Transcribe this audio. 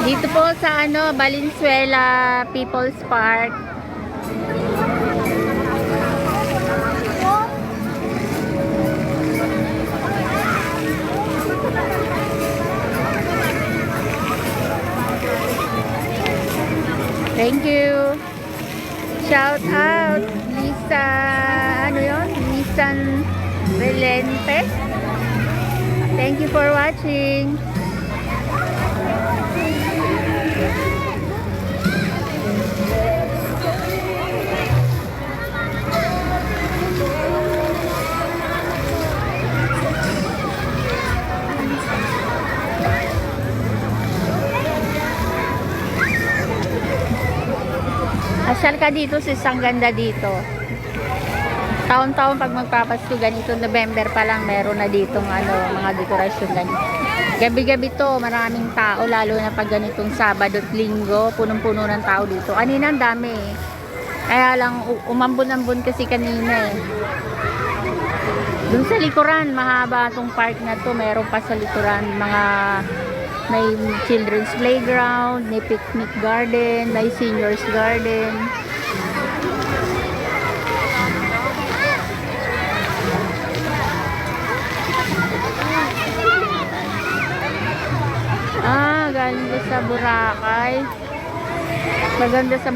Dito po sa Valenzuela People's Park. Thank you. Shout out Lisa, Lisan Relente. Thank you for watching. Asyal ka dito, sis, ang ganda dito. Taon-taon pag magpapasko ganito, November pa lang meron na ditong mga dekorasyon ganito. Gabi-gabi to, maraming tao, lalo na pag ganitong Sabado at Linggo, punong-puno ng tao dito. Kanina ang dami eh. Kaya lang umambon-ambon kasi kanina eh. Doon sa likuran, mahaba tong park na to, meron pa sa likuran may children's playground, may picnic garden, may seniors garden. Galing sa Boracay. Maganda sa